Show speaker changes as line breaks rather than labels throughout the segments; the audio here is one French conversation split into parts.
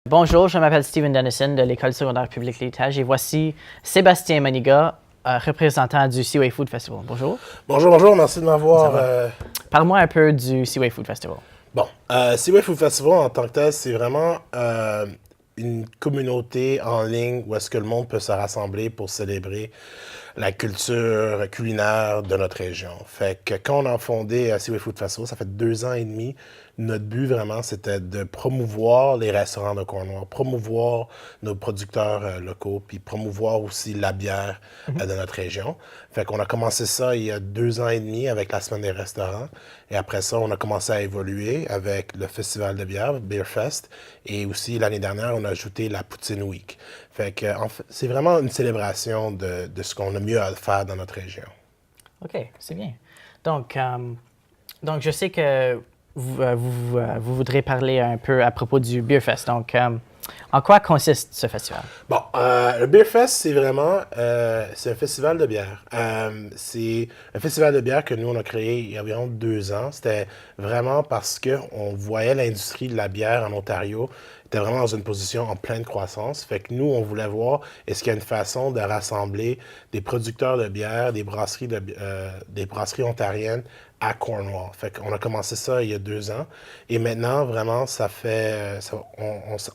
Bonjour, je m'appelle Steven Dennison de l'École secondaire publique L'Héritage et voici Sébastien Maniga, représentant du Seaway Food Festival. Bonjour.
Bonjour, merci de m'avoir.
Parle-moi un peu du Seaway Food Festival.
Seaway Food Festival en tant que tel, c'est vraiment une communauté en ligne où est-ce que le monde peut se rassembler pour célébrer la culture culinaire de notre région. Fait que quand on a fondé Seaway Food Festival, ça fait 2 ans et demi, notre but vraiment, c'était de promouvoir les restaurants de Cornwall, promouvoir nos producteurs locaux, puis promouvoir aussi la bière de notre région. Fait qu'on a commencé ça il y a 2 ans et demi avec la Semaine des restaurants. Et après ça, on a commencé à évoluer avec le Festival de bière, Beer Fest. Et aussi, l'année dernière, on a ajouté la Poutine Week. Fait que, en fait, c'est vraiment une célébration de ce qu'on a mieux à faire dans notre région.
OK, c'est bien. Donc je sais que vous voudrez parler un peu à propos du Beer Fest. Donc, en quoi consiste ce festival?
Le Beer Fest, c'est vraiment c'est un festival de bière. C'est un festival de bière que nous, on a créé il y a environ 2 ans. C'était vraiment parce qu'on voyait l'industrie de la bière en Ontario était vraiment dans une position en pleine croissance. Fait que nous, on voulait voir est-ce qu'il y a une façon de rassembler des producteurs de bière, des brasseries ontariennes à Cornwall. Fait qu'on a commencé ça il y a 2 ans. Et maintenant, vraiment,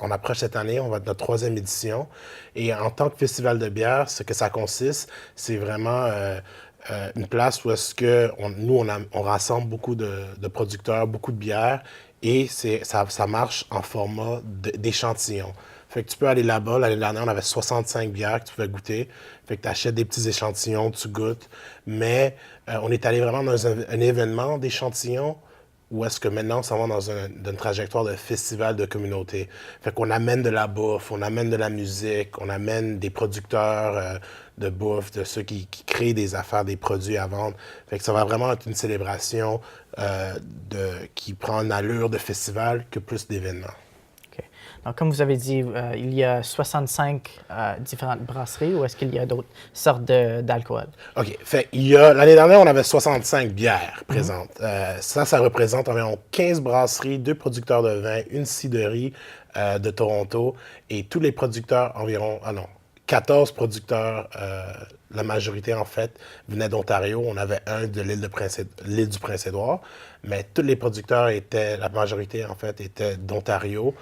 on approche cette année, on va être notre 3e édition. Et en tant que festival de bière, ce que ça consiste, c'est vraiment une place où est-ce que on rassemble beaucoup de producteurs, beaucoup de bières, et ça marche en format d'échantillon. Fait que tu peux aller là-bas. L'année dernière, on avait 65 bières que tu pouvais goûter. Fait que tu achètes des petits échantillons, tu goûtes. Mais on est allé vraiment dans un événement d'échantillons où est-ce que maintenant, on s'en va dans une trajectoire de festival de communauté. Fait qu'on amène de la bouffe, on amène de la musique, on amène des producteurs de bouffe, de ceux qui créent des affaires, des produits à vendre. Fait que ça va vraiment être une célébration qui prend une allure de festival que plus d'événements.
OK. Donc, comme vous avez dit, il y a 65 différentes brasseries ou est-ce qu'il y a d'autres sortes d'alcool?
OK. L'année dernière, on avait 65 bières présentes. Ça représente environ 15 brasseries, 2 producteurs de vin, une cidrerie de Toronto et tous les producteurs 14 producteurs, la majorité en fait, venaient d'Ontario. On avait un de l'île du Prince-Édouard, mais tous les producteurs la majorité en fait, étaient d'Ontario.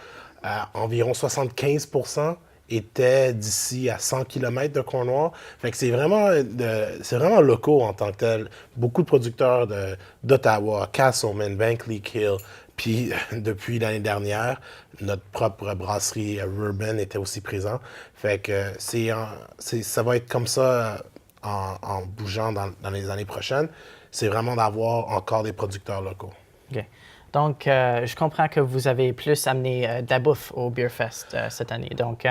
Environ 75% étaient d'ici à 100 km de Cornwall. Fait que c'est vraiment locaux en tant que tel. Beaucoup de producteurs d'Ottawa, Castleman, Vankleek Hill. Puis, depuis l'année dernière, notre propre brasserie Reuben était aussi présent. Fait que ça va être comme ça en bougeant dans les années prochaines. C'est vraiment d'avoir encore des producteurs locaux.
OK. Donc, je comprends que vous avez plus amené de la bouffe au Beer Fest cette année. Donc,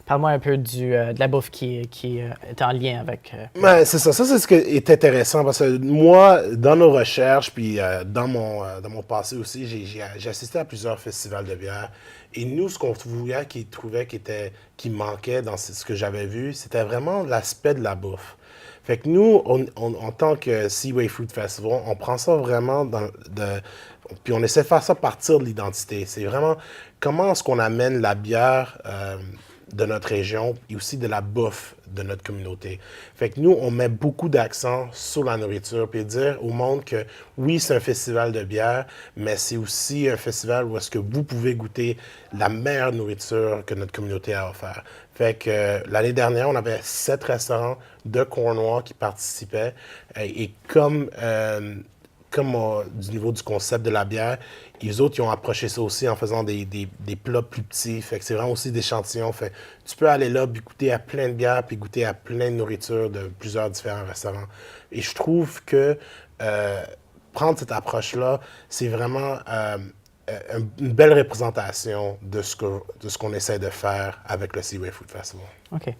parle-moi un peu de la bouffe qui est en lien avec...
C'est ça. Ça, c'est ce qui est intéressant parce que moi, dans nos recherches, puis dans mon passé aussi, j'ai assisté à plusieurs festivals de bière. Et nous, ce qu'on trouvait qui manquait dans ce que j'avais vu, c'était vraiment l'aspect de la bouffe. Fait que nous, en tant que Seaway Food Festival, on prend ça vraiment puis on essaie de faire ça partir de l'identité. C'est vraiment comment est-ce qu'on amène la bière de notre région et aussi de la bouffe de notre communauté. Fait que nous, on met beaucoup d'accent sur la nourriture puis dire au monde que oui, c'est un festival de bière, mais c'est aussi un festival où est-ce que vous pouvez goûter la meilleure nourriture que notre communauté a offert. Fait que l'année dernière, on avait 7 restaurants de Cornwall qui participaient et comme du niveau du concept de la bière, les autres, ils ont approché ça aussi en faisant des plats plus petits. Fait que c'est vraiment aussi des échantillons. Fait tu peux aller là, puis goûter à plein de bières, puis goûter à plein de nourriture de plusieurs différents restaurants. Et je trouve que prendre cette approche-là, c'est vraiment une belle représentation de ce qu'on essaie de faire avec le Seaway Food Festival.
OK.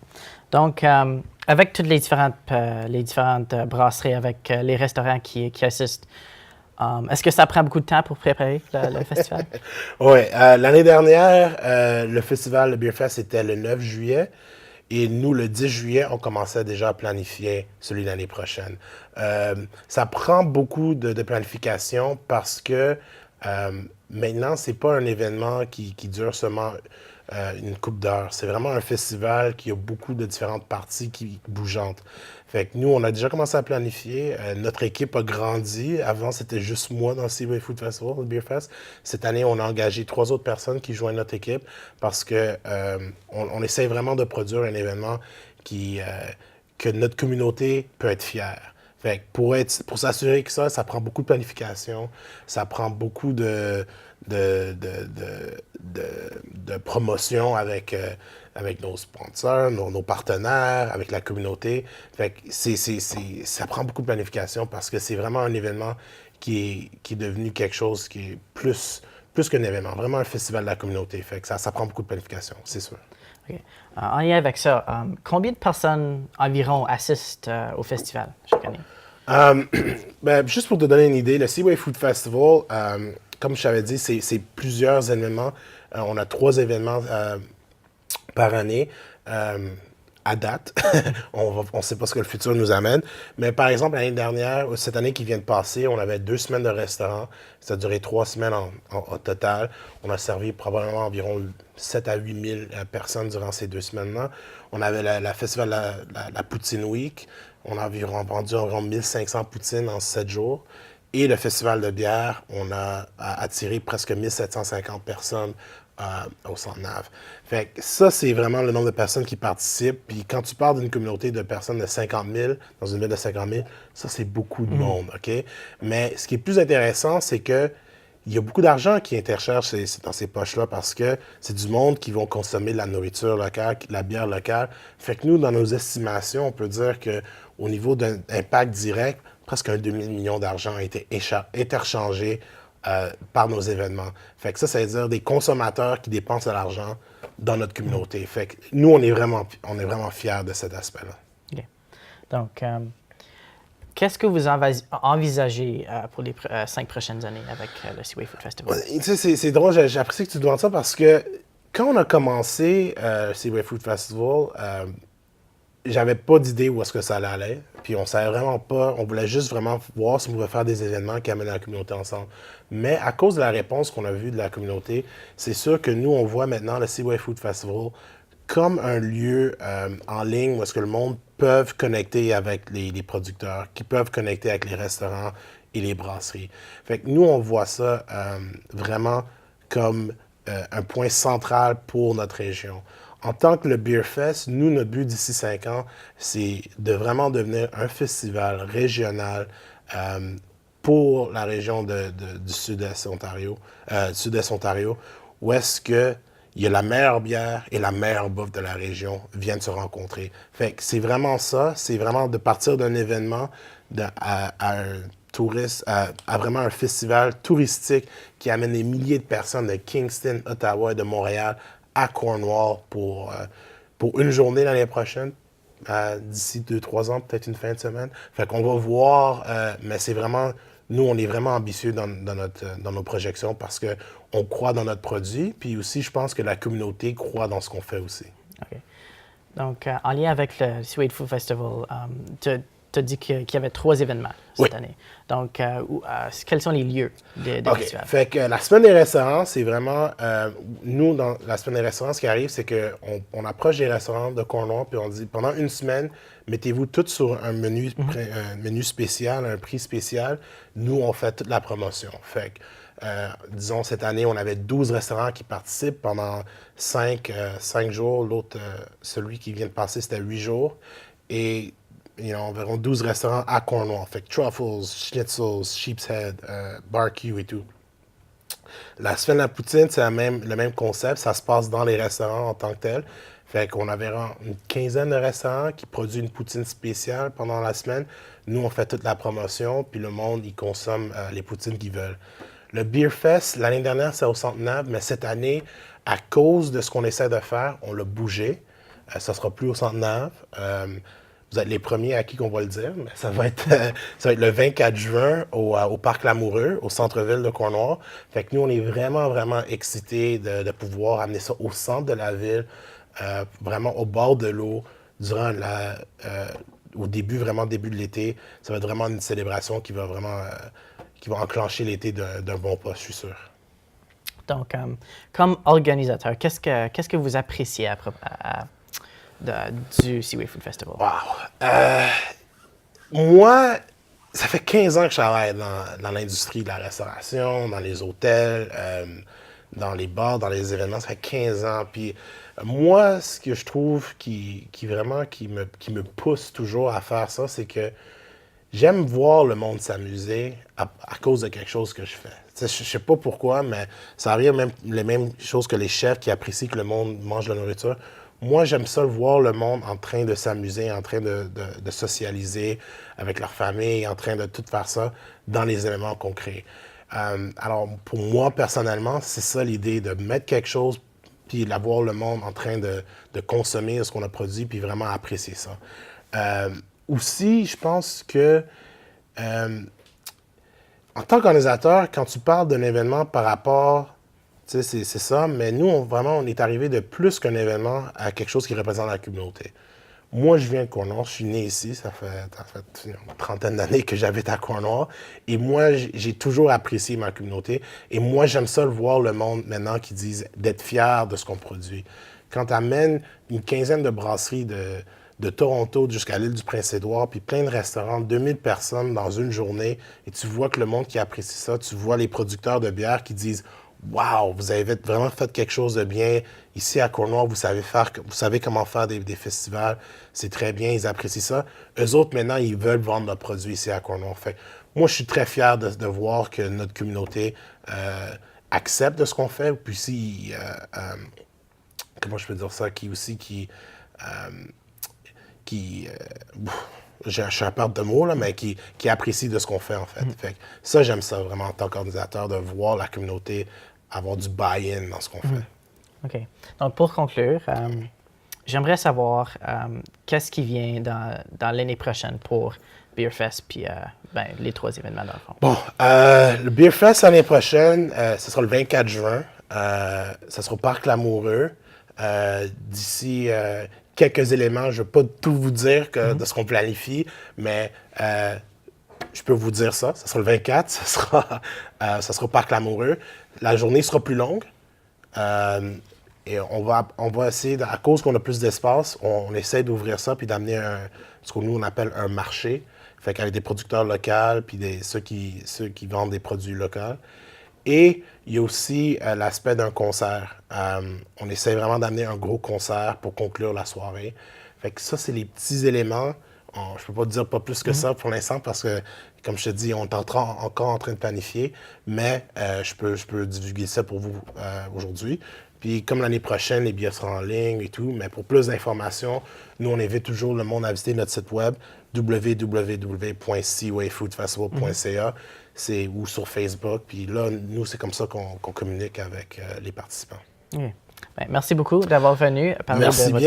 Donc, avec toutes les différentes brasseries, avec les restaurants qui assistent, est-ce que ça prend beaucoup de temps pour préparer le festival?
Oui. L'année dernière, le festival, le Beer Fest, c'était le 9 juillet. Et nous, le 10 juillet, on commençait déjà à planifier celui de l'année prochaine. Ça prend beaucoup de planification parce que Maintenant, c'est pas un événement qui dure seulement une couple d'heures. C'est vraiment un festival qui a beaucoup de différentes parties qui bougeantes. Fait que nous, on a déjà commencé à planifier. Notre équipe a grandi. Avant, c'était juste moi dans le Seaway Food Festival, le Beer Fest. Cette année, on a engagé 3 autres personnes qui joignent notre équipe parce que on essaie vraiment de produire un événement que notre communauté peut être fière. Fait que pour s'assurer que ça prend beaucoup de planification, ça prend beaucoup de, de, de promotion avec nos sponsors, nos partenaires, avec la communauté. Fait que ça prend beaucoup de planification parce que c'est vraiment un événement qui est devenu quelque chose qui est plus qu'un événement, vraiment un festival de la communauté. Fait que ça prend beaucoup de planification, c'est sûr.
OK. En lien avec ça, combien de personnes environ assistent au festival chaque année?
Ben, juste pour te donner une idée, le Seaway Food Festival, comme je t'avais dit, c'est plusieurs événements. On a 3 événements par année. À date, on ne sait pas ce que le futur nous amène. Mais par exemple, l'année dernière, cette année qui vient de passer, on avait 2 semaines de restaurant. Ça a duré 3 semaines au total. On a servi probablement environ 7 à 8 000 personnes durant ces 2 semaines-là. On avait la festival la Poutine Week. On a vendu environ 1500 poutines en 7 jours. Et le festival de bière, on a attiré presque 1750 personnes au Centre Nave. Fait que ça, c'est vraiment le nombre de personnes qui participent. Puis quand tu parles d'une communauté de personnes de 50 000, dans une ville de 50 000, ça, c'est beaucoup de monde, OK? Mais ce qui est plus intéressant, c'est que il y a beaucoup d'argent qui intercherche dans ces poches-là parce que c'est du monde qui vont consommer de la nourriture locale, de la bière locale. Fait que nous, dans nos estimations, on peut dire qu'au niveau d'un impact direct, presque un demi-million d'argent a été interchangé par nos événements. Fait que ça veut dire des consommateurs qui dépensent de l'argent dans notre communauté. Fait que nous, on est vraiment fiers de cet aspect-là.
OK. Donc, qu'est-ce que vous envisagez pour les 5 prochaines années avec le Seaway Food Festival?
Tu sais, c'est drôle, j'apprécie que tu demandes ça parce que quand on a commencé le Seaway Food Festival, j'avais pas d'idée où est-ce que ça allait aller. Puis on savait vraiment pas, on voulait juste vraiment voir si on pouvait faire des événements qui amènent la communauté ensemble. Mais à cause de la réponse qu'on a vue de la communauté, c'est sûr que nous, on voit maintenant le Seaway Food Festival comme un lieu en ligne où est-ce que le monde peut connecter avec les producteurs, qui peuvent connecter avec les restaurants et les brasseries. Fait que nous, on voit ça vraiment comme un point central pour notre région. En tant que le Beer Fest, nous, notre but d'ici 5 ans, c'est de vraiment devenir un festival régional pour la région du Sud-Est Ontario, où est-ce que il y a la meilleure bière et la meilleure bouffe de la région viennent se rencontrer. Fait que c'est vraiment ça, c'est vraiment de partir d'un événement à un touriste, à vraiment un festival touristique qui amène des milliers de personnes de Kingston, Ottawa et de Montréal à Cornwall pour une journée l'année prochaine, d'ici 2-3 ans, peut-être une fin de semaine. Fait qu'on va voir, mais c'est vraiment, nous, on est vraiment ambitieux dans nos projections parce qu'on croit dans notre produit, puis aussi, je pense que la communauté croit dans ce qu'on fait aussi.
OK. Donc, en lien avec le Seaway Food Festival, tu as dit qu'il y avait 3 événements cette année. Donc, quels sont les lieux de festival?
Fait que la semaine des restaurants, c'est vraiment... nous, dans la semaine des restaurants, ce qui arrive, c'est qu'on approche des restaurants de Cornwall, puis on dit, pendant une semaine, mettez-vous tous sur un menu, menu spécial, un prix spécial. Nous, on fait toute la promotion. Fait que, disons, cette année, on avait 12 restaurants qui participent pendant 5 jours. L'autre, celui qui vient de passer, c'était 8 jours. Et environ 12 restaurants à Cornwall. Fait que truffles, schnitzels, sheep's head, barbecue et tout. La semaine de la poutine, c'est le même concept. Ça se passe dans les restaurants en tant que tel. Fait qu'on avait une quinzaine de restaurants qui produisent une poutine spéciale pendant la semaine. Nous, on fait toute la promotion, puis le monde, il consomme les poutines qu'ils veulent. Le Beer Fest, l'année dernière, c'est au Centre Nave, mais cette année, à cause de ce qu'on essaie de faire, on l'a bougé. Ça sera plus au Centre Nave. Vous êtes les premiers à qui qu'on va le dire, mais ça va être le 24 juin au Parc Lamoureux, au centre-ville de Cornwall. Fait que nous, on est vraiment, vraiment excités de pouvoir amener ça au centre de la ville, vraiment au bord de l'eau, durant au début de l'été. Ça va être vraiment une célébration qui va vraiment qui va enclencher l'été d'un bon pas, je suis sûr.
Donc, comme organisateur, qu'est-ce que vous appréciez du Seaway Food Festival?
Wow! Moi, ça fait 15 ans que je travaille dans l'industrie de la restauration, dans les hôtels, dans les bars, dans les événements. Ça fait 15 ans. Puis moi, ce que je trouve qui me pousse toujours à faire ça, c'est que j'aime voir le monde s'amuser à cause de quelque chose que je fais. Je sais pas pourquoi, mais ça arrive même les mêmes choses que les chefs qui apprécient que le monde mange de la nourriture. Moi, j'aime ça voir le monde en train de s'amuser, en train de socialiser avec leur famille, en train de tout faire ça dans les éléments qu'on crée. Alors, pour moi, personnellement, c'est ça l'idée, de mettre quelque chose, puis de voir le monde en train de consommer ce qu'on a produit, puis vraiment apprécier ça. Aussi, je pense que en tant qu'organisateur, quand tu parles d'un événement par rapport, tu sais, c'est ça, mais nous, on est arrivé de plus qu'un événement à quelque chose qui représente la communauté. Moi, je viens de Cornwall, je suis né ici, ça fait une trentaine d'années que j'habite à Cornwall, et moi, j'ai toujours apprécié ma communauté, et moi, j'aime ça le voir le monde maintenant qui disent d'être fiers de ce qu'on produit. Quand tu amènes une quinzaine de brasseries de Toronto jusqu'à l'île du Prince-Édouard, puis plein de restaurants, 2000 personnes dans une journée, et tu vois que le monde qui apprécie ça, tu vois les producteurs de bière qui disent « Wow, vous avez vraiment fait quelque chose de bien. Ici à Cornwall, vous savez comment faire des festivals. C'est très bien, ils apprécient ça. » Eux autres, maintenant, ils veulent vendre leurs produits ici à Cornwall. Fait, moi, je suis très fier de voir que notre communauté accepte de ce qu'on fait, puis aussi, comment je peux dire ça, je suis à perte de mots, là, mais qui apprécie de ce qu'on fait, en fait. Fait que ça, j'aime ça vraiment en tant qu'organisateur, de voir la communauté avoir du buy-in dans ce qu'on fait.
OK. Donc, pour conclure, j'aimerais savoir qu'est-ce qui vient dans l'année prochaine pour BeerFest puis les 3 événements dans le fond.
Bon, le BeerFest l'année prochaine, ce sera le 24 juin. Ça sera au Parc Lamoureux. D'ici quelques éléments, je ne vais pas tout vous dire de ce qu'on planifie, mais je peux vous dire ça. Ça sera le 24, ça sera au Parc Lamoureux. La journée sera plus longue. Et on va essayer, à cause qu'on a plus d'espace, on essaie d'ouvrir ça puis d'amener ce que nous on appelle un marché. Fait qu'avec des producteurs locaux puis ceux qui vendent des produits locaux. Et il y a aussi l'aspect d'un concert. On essaie vraiment d'amener un gros concert pour conclure la soirée. Fait que ça, c'est les petits éléments. Je ne peux pas te dire pas plus que ça pour l'instant parce que, comme je te dis, on est encore en train de planifier, mais je peux divulguer ça pour vous aujourd'hui. Puis comme l'année prochaine, les billets seront en ligne et tout, mais pour plus d'informations, nous, on invite toujours le monde à visiter notre site web www.seawayfoodfestival.ca ou sur Facebook. Puis là, nous, c'est comme ça qu'on communique avec les participants.
Merci beaucoup d'avoir venu parler de votre